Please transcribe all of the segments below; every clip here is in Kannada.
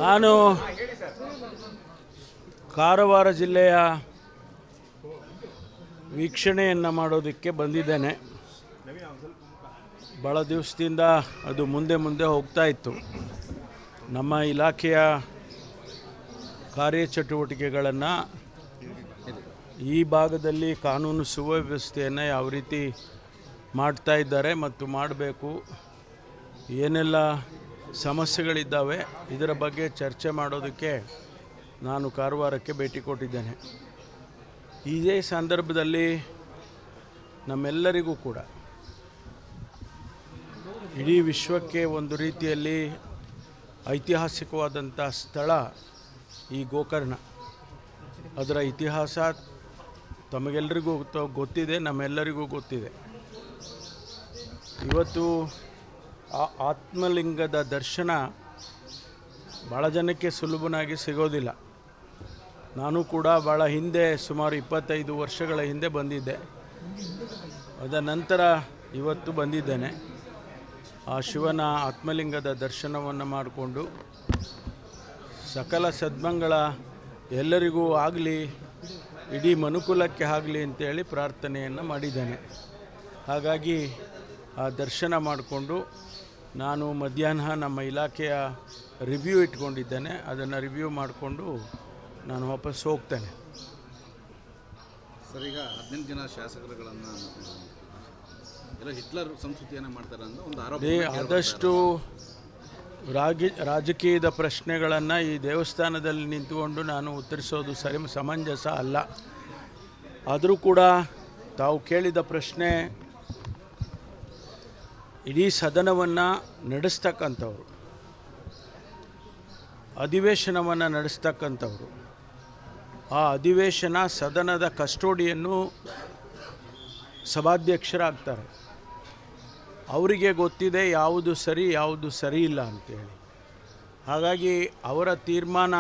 ನಾನು ಕಾರವಾರ ಜಿಲ್ಲೆಯ ವೀಕ್ಷಣೆಯನ್ನು ಮಾಡೋದಕ್ಕೆ ಬಂದಿದ್ದೇನೆ. ಭಾಳ ದಿವಸದಿಂದ ಅದು ಮುಂದೆ ಹೋಗ್ತಾ ಇತ್ತು. ನಮ್ಮ ಇಲಾಖೆಯ ಕಾರ್ಯಚಟುವಟಿಕೆಗಳನ್ನು ಈ ಭಾಗದಲ್ಲಿ ಕಾನೂನು ಸುವ್ಯವಸ್ಥೆಯನ್ನು ಯಾವ ರೀತಿ ಮಾಡ್ತಾ ಇದ್ದಾರೆ ಮತ್ತು ಮಾಡಬೇಕು, ಏನೆಲ್ಲ ಸಮಸ್ಯೆಗಳಿದ್ದಾವೆ, ಇದರ ಬಗ್ಗೆ ಚರ್ಚೆ ಮಾಡೋದಕ್ಕೆ ನಾನು ಕಾರವಾರಕ್ಕೆ ಭೇಟಿ ಕೊಟ್ಟಿದ್ದೇನೆ. ಇದೇ ಸಂದರ್ಭದಲ್ಲಿ ನಮ್ಮೆಲ್ಲರಿಗೂ ಕೂಡ ಇಡೀ ವಿಶ್ವಕ್ಕೆ ಒಂದು ರೀತಿಯಲ್ಲಿ ಐತಿಹಾಸಿಕವಾದಂಥ ಸ್ಥಳ ಈ ಗೋಕರ್ಣ. ಅದರ ಇತಿಹಾಸ ತಮಗೆಲ್ಲರಿಗೂ ಗೊತ್ತಿದೆ, ನಮ್ಮೆಲ್ಲರಿಗೂ ಗೊತ್ತಿದೆ. ಇವತ್ತು ಆ ಆತ್ಮಲಿಂಗದ ದರ್ಶನ ಭಾಳ ಜನಕ್ಕೆ ಸುಲಭನಾಗಿ ಸಿಗೋದಿಲ್ಲ. ನಾನು ಕೂಡ ಭಾಳ ಹಿಂದೆ, ಸುಮಾರು 25 ವರ್ಷಗಳ ಹಿಂದೆ ಬಂದಿದ್ದೆ. ಅದ ನಂತರ ಇವತ್ತು ಬಂದಿದ್ದೇನೆ. ಆ ಶಿವನ ಆತ್ಮಲಿಂಗದ ದರ್ಶನವನ್ನು ಮಾಡಿಕೊಂಡು ಸಕಲ ಸದ್ಮಂಗಳ ಎಲ್ಲರಿಗೂ ಆಗಲಿ, ಇಡೀ ಮನುಕುಲಕ್ಕೆ ಆಗಲಿ ಅಂತೇಳಿ ಪ್ರಾರ್ಥನೆಯನ್ನು ಮಾಡಿದ್ದೇನೆ. ಹಾಗಾಗಿ ಆ ದರ್ಶನ ಮಾಡಿಕೊಂಡು ನಾನು ಮಧ್ಯಾಹ್ನ ನಮ್ಮ ಇಲಾಖೆಯ ರಿವ್ಯೂ ಇಟ್ಕೊಂಡಿದ್ದೇನೆ. ಅದನ್ನು ರಿವ್ಯೂ ಮಾಡಿಕೊಂಡು ನಾನು ವಾಪಸ್ ಹೋಗ್ತೇನೆ. ಸರ್, ಈಗ 18 ಜನ ಶಾಸಕರುಗಳನ್ನು ಎಲ್ಲ ಹಿಟ್ಲರ್ ಸಂಸ್ಕೃತಿಯನ್ನು ಮಾಡ್ತಾರೆ ಅಂತ ಒಂದು ಆರೋಪ. ಆದಷ್ಟು ರಾಜಕೀಯದ ಪ್ರಶ್ನೆಗಳನ್ನು ಈ ದೇವಸ್ಥಾನದಲ್ಲಿ ನಿಂತುಕೊಂಡು ನಾನು ಉತ್ತರಿಸೋದು ಸಮಂಜಸ ಅಲ್ಲ. ಆದರೂ ಕೂಡ ತಾವು ಕೇಳಿದ ಪ್ರಶ್ನೆ ಇಡೀ ಸದನವನ್ನು ನಡೆಸ್ತಕ್ಕಂಥವ್ರು, ಅಧಿವೇಶನವನ್ನು ನಡೆಸ್ತಕ್ಕಂಥವ್ರು, ಆ ಅಧಿವೇಶನ ಸದನದ ಕಸ್ಟೋಡಿಯನ್ನು ಸಭಾಧ್ಯಕ್ಷರಾಗ್ತಾರೆ. ಅವರಿಗೆ ಗೊತ್ತಿದೆ ಯಾವುದು ಸರಿ ಯಾವುದು ಸರಿ ಇಲ್ಲ ಅಂತೇಳಿ. ಹಾಗಾಗಿ ಅವರ ತೀರ್ಮಾನ,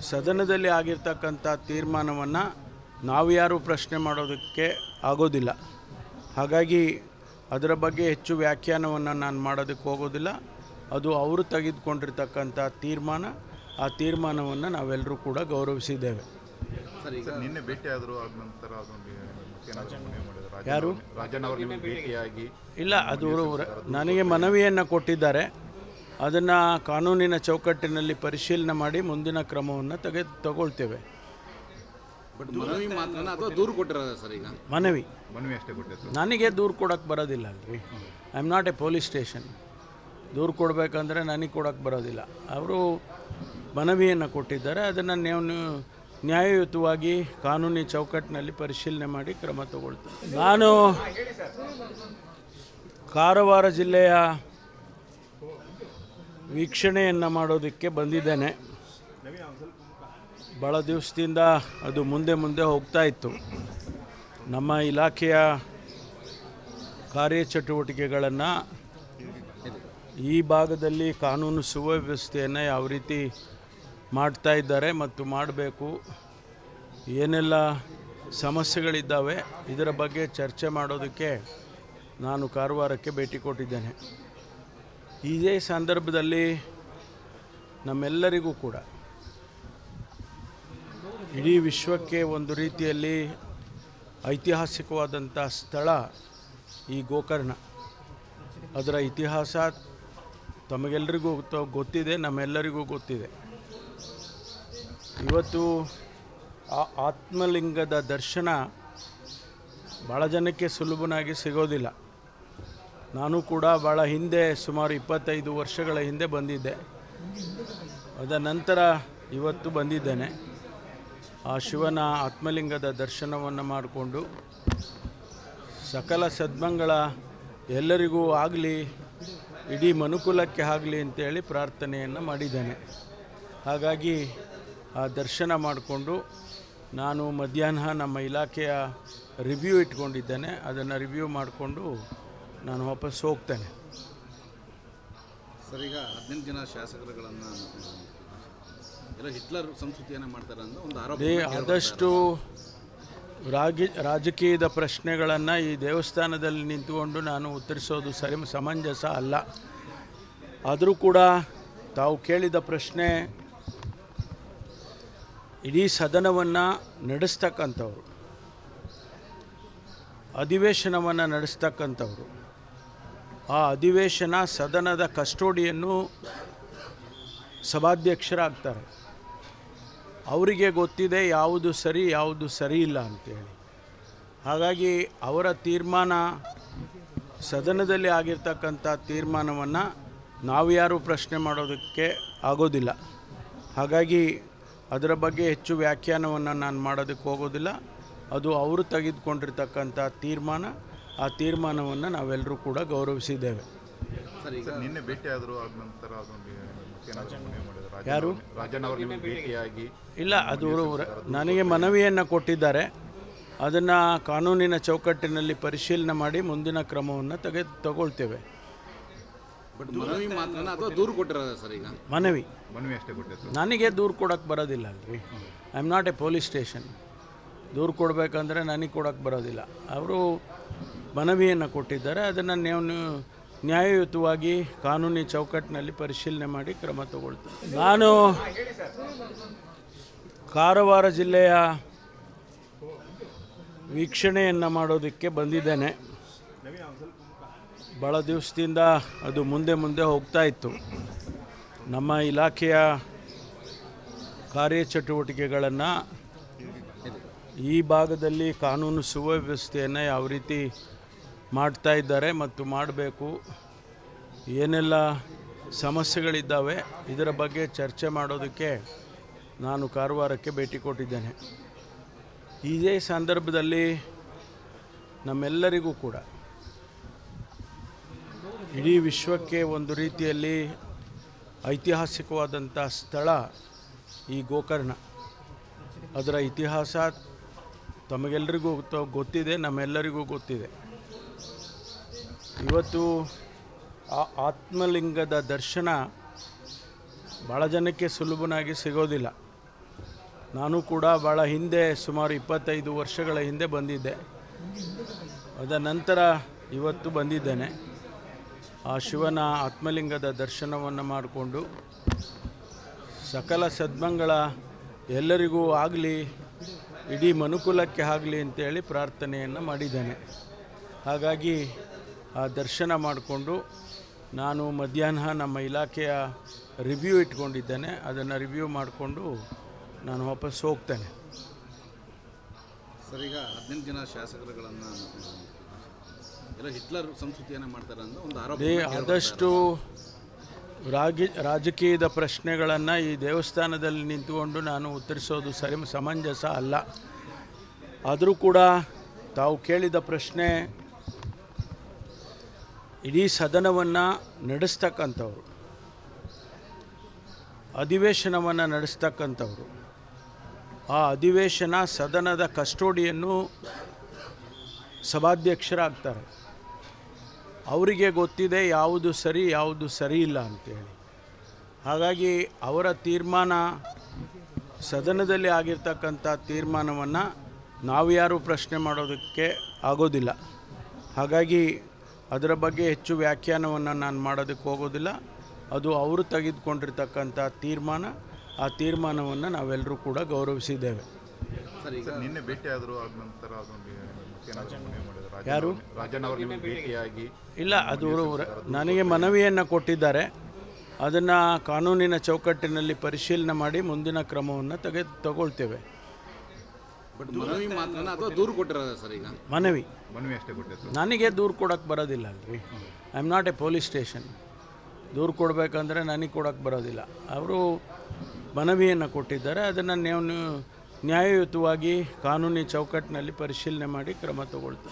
ಸದನದಲ್ಲಿ ಆಗಿರ್ತಕ್ಕಂಥ ತೀರ್ಮಾನವನ್ನು ನಾವು ಯಾರೂ ಪ್ರಶ್ನೆ ಮಾಡೋದಕ್ಕೆ ಆಗೋದಿಲ್ಲ. ಹಾಗಾಗಿ ಅದರ ಬಗ್ಗೆ ಹೆಚ್ಚು ವ್ಯಾಖ್ಯಾನವನ್ನು ನಾನು ಮಾಡೋದಕ್ಕೆ ಹೋಗೋದಿಲ್ಲ. ಅದು ಅವರು ತೆಗೆದುಕೊಂಡಿರ್ತಕ್ಕಂಥ ತೀರ್ಮಾನ. ಆ ತೀರ್ಮಾನವನ್ನು ನಾವೆಲ್ಲರೂ ಕೂಡ ಗೌರವಿಸಿದ್ದೇವೆ. ನಿನ್ನೆ ಭೇಟಿಯಾದರು, ಆದ ನಂತರ ಯಾರು ಭೇಟಿಯಾಗಿ ಇಲ್ಲ, ಅದು ನನಗೆ ಮನವಿಯನ್ನು ಕೊಟ್ಟಿದ್ದಾರೆ. ಅದನ್ನು ಕಾನೂನಿನ ಚೌಕಟ್ಟಿನಲ್ಲಿ ಪರಿಶೀಲನೆ ಮಾಡಿ ಮುಂದಿನ ಕ್ರಮವನ್ನು ತಗೊಳ್ತೇವೆ. ಮನವಿ ಅಷ್ಟೇ ಕೊಟ್ಟಿದ್ರು. ನನಗೆ ದೂರು ಕೊಡೋಕ್ಕೆ ಬರೋದಿಲ್ಲ ಅಲ್ರಿ. I am not A police station. ದೂರು ಕೊಡಬೇಕಂದ್ರೆ ನನಗೆ ಕೊಡೋಕ್ಕೆ ಬರೋದಿಲ್ಲ. ಅವರು ಮನವಿಯನ್ನು ಕೊಟ್ಟಿದ್ದಾರೆ. ಅದನ್ನು ನೀವು ನ್ಯಾಯಯುತವಾಗಿ ಕಾನೂನಿ ಚೌಕಟ್ಟಿನಲ್ಲಿ ಪರಿಶೀಲನೆ ಮಾಡಿ ಕ್ರಮ ತಗೊಳ್ತೇನೆ. ನಾನು ಕಾರವಾರ ಜಿಲ್ಲೆಯ ವೀಕ್ಷಣೆಯನ್ನು ಮಾಡೋದಕ್ಕೆ ಬಂದಿದ್ದೇನೆ. ಭಾಳ ದಿವಸದಿಂದ ಅದು ಮುಂದೆ ಹೋಗ್ತಾ ಇತ್ತು. ನಮ್ಮ ಇಲಾಖೆಯ ಕಾರ್ಯಚಟುವಟಿಕೆಗಳನ್ನು ಈ ಭಾಗದಲ್ಲಿ ಕಾನೂನು ಸುವ್ಯವಸ್ಥೆಯನ್ನು ಯಾವ ರೀತಿ ಮಾಡ್ತಾ ಇದ್ದಾರೆ ಮತ್ತು ಮಾಡಬೇಕು, ಏನೆಲ್ಲ ಸಮಸ್ಯೆಗಳಿದ್ದಾವೆ, ಇದರ ಬಗ್ಗೆ ಚರ್ಚೆ ಮಾಡೋದಕ್ಕೆ ನಾನು ಕಾರವಾರಕ್ಕೆ ಭೇಟಿ ಕೊಟ್ಟಿದ್ದೇನೆ. ಇದೇ ಸಂದರ್ಭದಲ್ಲಿ ನಮ್ಮೆಲ್ಲರಿಗೂ ಕೂಡ ಇಡೀ ವಿಶ್ವಕ್ಕೆ ಒಂದು ರೀತಿಯಲ್ಲಿ ಐತಿಹಾಸಿಕವಾದಂಥ ಸ್ಥಳ ಈ ಗೋಕರ್ಣ. ಅದರ ಇತಿಹಾಸ ತಮಗೆಲ್ಲರಿಗೂ ಗೊತ್ತಿದೆ, ನಮ್ಮೆಲ್ಲರಿಗೂ ಗೊತ್ತಿದೆ. ಇವತ್ತು ಆ ಆತ್ಮಲಿಂಗದ ದರ್ಶನ ಭಾಳ ಜನಕ್ಕೆ ಸುಲಭನಾಗಿ ಸಿಗೋದಿಲ್ಲ. ನಾನು ಕೂಡ ಭಾಳ ಹಿಂದೆ, ಸುಮಾರು 25 ವರ್ಷಗಳ ಹಿಂದೆ ಬಂದಿದ್ದೆ. ಅದ ನಂತರ ಇವತ್ತು ಬಂದಿದ್ದೇನೆ. ಆ ಶಿವನ ಆತ್ಮಲಿಂಗದ ದರ್ಶನವನ್ನು ಮಾಡಿಕೊಂಡು ಸಕಲ ಸದ್ಮಂಗಳ ಎಲ್ಲರಿಗೂ ಆಗಲಿ, ಇಡೀ ಮನುಕುಲಕ್ಕೆ ಆಗಲಿ ಅಂತೇಳಿ ಪ್ರಾರ್ಥನೆಯನ್ನು ಮಾಡಿದ್ದೇನೆ. ಹಾಗಾಗಿ ಆ ದರ್ಶನ ಮಾಡಿಕೊಂಡು ನಾನು ಮಧ್ಯಾಹ್ನ ನಮ್ಮ ಇಲಾಖೆಯ ರಿವ್ಯೂ ಇಟ್ಕೊಂಡಿದ್ದೇನೆ. ಅದನ್ನು ರಿವ್ಯೂ ಮಾಡಿಕೊಂಡು ನಾನು ವಾಪಸ್ ಹೋಗ್ತೇನೆ. ಸರ್, ಈಗ 18 ಜನ ಶಾಸಕರುಗಳನ್ನು ಎಲ್ಲ ಹಿಟ್ಲರ್ ಸಂಸ್ಕೃತಿಯನ್ನು ಮಾಡ್ತಾರೆ ಅಂತ ಒಂದು ಆರೋಪ. ಆದಷ್ಟು ರಾಜಕೀಯದ ಪ್ರಶ್ನೆಗಳನ್ನು ಈ ದೇವಸ್ಥಾನದಲ್ಲಿ ನಿಂತುಕೊಂಡು ನಾನು ಉತ್ತರಿಸೋದು ಸಮಂಜಸ ಅಲ್ಲ. ಆದರೂ ಕೂಡ ತಾವು ಕೇಳಿದ ಪ್ರಶ್ನೆ ಇಡೀ ಸದನವನ್ನು ನಡೆಸ್ತಕ್ಕಂಥವ್ರು, ಅಧಿವೇಶನವನ್ನು ನಡೆಸ್ತಕ್ಕಂಥವ್ರು, ಆ ಅಧಿವೇಶನ ಸದನದ ಕಸ್ಟೋಡಿಯನ್ನು ಸಭಾಧ್ಯಕ್ಷರಾಗ್ತಾರೆ. ಅವರಿಗೆ ಗೊತ್ತಿದೆ ಯಾವುದು ಸರಿ ಯಾವುದು ಸರಿ ಇಲ್ಲ ಅಂತೇಳಿ. ಹಾಗಾಗಿ ಅವರ ತೀರ್ಮಾನ, ಸದನದಲ್ಲಿ ಆಗಿರ್ತಕ್ಕಂಥ ತೀರ್ಮಾನವನ್ನು ನಾವು ಯಾರೂ ಪ್ರಶ್ನೆ ಮಾಡೋದಕ್ಕೆ ಆಗೋದಿಲ್ಲ. ಹಾಗಾಗಿ ಅದರ ಬಗ್ಗೆ ಹೆಚ್ಚು ವ್ಯಾಖ್ಯಾನವನ್ನು ನಾನು ಮಾಡೋದಕ್ಕೆ ಹೋಗೋದಿಲ್ಲ. ಅದು ಅವರು ತೆಗೆದುಕೊಂಡಿರ್ತಕ್ಕಂಥ ತೀರ್ಮಾನ. ಆ ತೀರ್ಮಾನವನ್ನು ನಾವೆಲ್ಲರೂ ಕೂಡ ಗೌರವಿಸಿದ್ದೇವೆ. ಸರ್, ಈಗ ನಿನ್ನೆ ಭೇಟಿ ಆದರೂ ಆದ ನಂತರ ಅದೊಂದು ಮತ್ತೇನಾದರೂ ಮನವಿ ಮಾಡಿದ್ರು? ಯಾರು? ರಾಜನ್ ಅವರು ನಿಮಗೆ ಭೇಟಿಯಾಗಿ ಇಲ್ಲ, ಅದು ನನಗೆ ಮನವಿಯನ್ನು ಕೊಟ್ಟಿದ್ದಾರೆ. ಅದನ್ನು ಕಾನೂನಿನ ಚೌಕಟ್ಟಿನಲ್ಲಿ ಪರಿಶೀಲನೆ ಮಾಡಿ ಮುಂದಿನ ಕ್ರಮವನ್ನು ತಗೊಳ್ತೇವೆ. ಬಟ್ ಮನವಿ ಮಾತ್ರ ಅಥವಾ ದೂರು ಕೊಟ್ಟಿರೋದ ಸರ್? ಈಗ ಮನವಿ ಅಷ್ಟೇ ಕೊಟ್ಟಿತ್ತು. ನನಗೆ ದೂರು ಕೊಡೋಕ್ಕೆ ಬರೋದಿಲ್ಲ ಅಲ್ರಿ. I am not A police station. ದೂರು ಕೊಡಬೇಕಂದ್ರೆ ನನಗೆ ಕೊಡೋಕ್ಕೆ ಬರೋದಿಲ್ಲ. ಅವರು ಮನವಿಯನ್ನು ಕೊಟ್ಟಿದ್ದಾರೆ. ಅದನ್ನು ನೀವು ನ್ಯಾಯಯುತವಾಗಿ ಕಾನೂನಿ ಚೌಕಟ್ಟಿನಲ್ಲಿ ಪರಿಶೀಲನೆ ಮಾಡಿ ಕ್ರಮ ತಗೊಳ್ತೇನೆ. ನಾನು ಕಾರವಾರ ಜಿಲ್ಲೆಯ ವೀಕ್ಷಣೆಯನ್ನು ಮಾಡೋದಕ್ಕೆ ಬಂದಿದ್ದೇನೆ. ಭಾಳ ದಿವಸದಿಂದ ಅದು ಮುಂದೆ ಹೋಗ್ತಾ ಇತ್ತು. ನಮ್ಮ ಇಲಾಖೆಯ ಕಾರ್ಯಚಟುವಟಿಕೆಗಳನ್ನು, ಈ ಭಾಗದಲ್ಲಿ ಕಾನೂನು ಸುವ್ಯವಸ್ಥೆಯನ್ನು ಯಾವ ರೀತಿ ಮಾಡ್ತಾ ಇದ್ದಾರೆ ಮತ್ತು ಮಾಡಬೇಕು, ಏನೆಲ್ಲ ಸಮಸ್ಯೆಗಳಿದ್ದಾವೆ, ಇದರ ಬಗ್ಗೆ ಚರ್ಚೆ ಮಾಡೋದಕ್ಕೆ ನಾನು ಕಾರವಾರಕ್ಕೆ ಭೇಟಿ ಕೊಟ್ಟಿದ್ದೇನೆ. ಇದೇ ಸಂದರ್ಭದಲ್ಲಿ ನಮ್ಮೆಲ್ಲರಿಗೂ ಕೂಡ ಇಡೀ ವಿಶ್ವಕ್ಕೆ ಒಂದು ರೀತಿಯಲ್ಲಿ ಐತಿಹಾಸಿಕವಾದಂಥ ಸ್ಥಳ ಈ ಗೋಕರ್ಣ. ಅದರ ಇತಿಹಾಸ ತಮಗೆಲ್ಲರಿಗೂ ಗೊತ್ತಿದೆ, ನಮ್ಮೆಲ್ಲರಿಗೂ ಗೊತ್ತಿದೆ. ಇವತ್ತು ಆ ಆತ್ಮಲಿಂಗದ ದರ್ಶನ ಭಾಳ ಜನಕ್ಕೆ ಸುಲಭನಾಗಿ ಸಿಗೋದಿಲ್ಲ. ನಾನು ಕೂಡ ಭಾಳ ಹಿಂದೆ, ಸುಮಾರು 25 ವರ್ಷಗಳ ಹಿಂದೆ ಬಂದಿದ್ದೆ. ಅದ ನಂತರ ಇವತ್ತು ಬಂದಿದ್ದೇನೆ. ಆ ಶಿವನ ಆತ್ಮಲಿಂಗದ ದರ್ಶನವನ್ನು ಮಾಡಿಕೊಂಡು ಸಕಲ ಸದ್ಮಂಗಳ ಎಲ್ಲರಿಗೂ ಆಗಲಿ, ಇಡೀ ಮನುಕುಲಕ್ಕೆ ಆಗಲಿ ಅಂತೇಳಿ ಪ್ರಾರ್ಥನೆಯನ್ನು ಮಾಡಿದ್ದೇನೆ. ಹಾಗಾಗಿ ಆ ದರ್ಶನ ಮಾಡಿಕೊಂಡು ನಾನು ಮಧ್ಯಾಹ್ನ ನಮ್ಮ ಇಲಾಖೆಯ ರಿವ್ಯೂ ಇಟ್ಕೊಂಡಿದ್ದೇನೆ. ಅದನ್ನು ರಿವ್ಯೂ ಮಾಡಿಕೊಂಡು ನಾನು ವಾಪಸ್ ಹೋಗ್ತೇನೆ. ಸರ್, ಈಗ 15 ಜನ ಶಾಸಕರುಗಳನ್ನು ಎಲ್ಲ ಹಿಟ್ಲರ್ ಸಂಸ್ಕೃತಿಯನ್ನು ಮಾಡ್ತಾರೆ ಅಂತ ಒಂದು ಆರೋಪ. ಆದಷ್ಟು ರಾಜಕೀಯದ ಪ್ರಶ್ನೆಗಳನ್ನು ಈ ದೇವಸ್ಥಾನದಲ್ಲಿ ನಿಂತುಕೊಂಡು ನಾನು ಉತ್ತರಿಸೋದು ಸಮಂಜಸ ಅಲ್ಲ. ಆದರೂ ಕೂಡ ತಾವು ಕೇಳಿದ ಪ್ರಶ್ನೆ ಇಡೀ ಸದನವನ್ನು ನಡೆಸ್ತಕ್ಕಂಥವ್ರು, ಅಧಿವೇಶನವನ್ನು ನಡೆಸ್ತಕ್ಕಂಥವ್ರು, ಆ ಅಧಿವೇಶನ ಸದನದ ಕಸ್ಟೋಡಿಯನ್ನು ಸಭಾಧ್ಯಕ್ಷರಾಗ್ತಾರೆ. ಅವರಿಗೆ ಗೊತ್ತಿದೆ ಯಾವುದು ಸರಿ ಯಾವುದು ಸರಿ ಇಲ್ಲ ಅಂತೇಳಿ. ಹಾಗಾಗಿ ಅವರ ತೀರ್ಮಾನ, ಸದನದಲ್ಲಿ ಆಗಿರ್ತಕ್ಕಂಥ ತೀರ್ಮಾನವನ್ನು ನಾವು ಯಾರೂ ಪ್ರಶ್ನೆ ಮಾಡೋದಕ್ಕೆ ಆಗೋದಿಲ್ಲ. ಹಾಗಾಗಿ ಅದರ ಬಗ್ಗೆ ಹೆಚ್ಚು ವ್ಯಾಖ್ಯಾನವನ್ನು ನಾನು ಮಾಡೋದಕ್ಕೆ ಹೋಗೋದಿಲ್ಲ. ಅದು ಅವರು ತೆಗೆದುಕೊಂಡಿರ್ತಕ್ಕಂಥ ತೀರ್ಮಾನ. ಆ ತೀರ್ಮಾನವನ್ನು ನಾವೆಲ್ಲರೂ ಕೂಡ ಗೌರವಿಸಿದ್ದೇವೆ. ಸರ್, ಈಗ ನಿನ್ನೆ ಭೇಟಿ ಆದರೂ ಆದ ನಂತರ ಅದೊಂದು ಮತ್ತೇನಾದರೂ ಮನವಿ ಮಾಡಿದ್ರು? ಯಾರು? ರಾಜನ್ ಅವರು ನಿಮಗೆ ಭೇಟಿಯಾಗಿ ಇಲ್ಲ, ಅದು ನನಗೆ ಮನವಿಯನ್ನು ಕೊಟ್ಟಿದ್ದಾರೆ. ಅದನ್ನು ಕಾನೂನಿನ ಚೌಕಟ್ಟಿನಲ್ಲಿ ಪರಿಶೀಲನೆ ಮಾಡಿ ಮುಂದಿನ ಕ್ರಮವನ್ನು ತಗೊಳ್ತೇವೆ. ಬಟ್ ಮನವಿ ಮಾತ್ರ ಅಥವಾ ದೂರು ಕೊಟ್ಟಿರೋದ ಸರ್? ಈಗ ಮನವಿ ಅಷ್ಟೇ ಕೊಟ್ಟಿತ್ತು. ನನಗೆ ದೂರು ಕೊಡೋಕ್ಕೆ ಬರೋದಿಲ್ಲ ಅಲ್ರಿ. I am not A police station. ದೂರು ಕೊಡಬೇಕಂದ್ರೆ ನನಗೆ ಕೊಡೋಕ್ಕೆ ಬರೋದಿಲ್ಲ. ಅವರು ಮನವಿಯನ್ನು ಕೊಟ್ಟಿದ್ದಾರೆ. ಅದನ್ನು ನೀವು ನ್ಯಾಯಯುತವಾಗಿ ಕಾನೂನಿ ಚೌಕಟ್ಟಿನಲ್ಲಿ ಪರಿಶೀಲನೆ ಮಾಡಿ ಕ್ರಮ ತಗೊಳ್ತೇವೆ.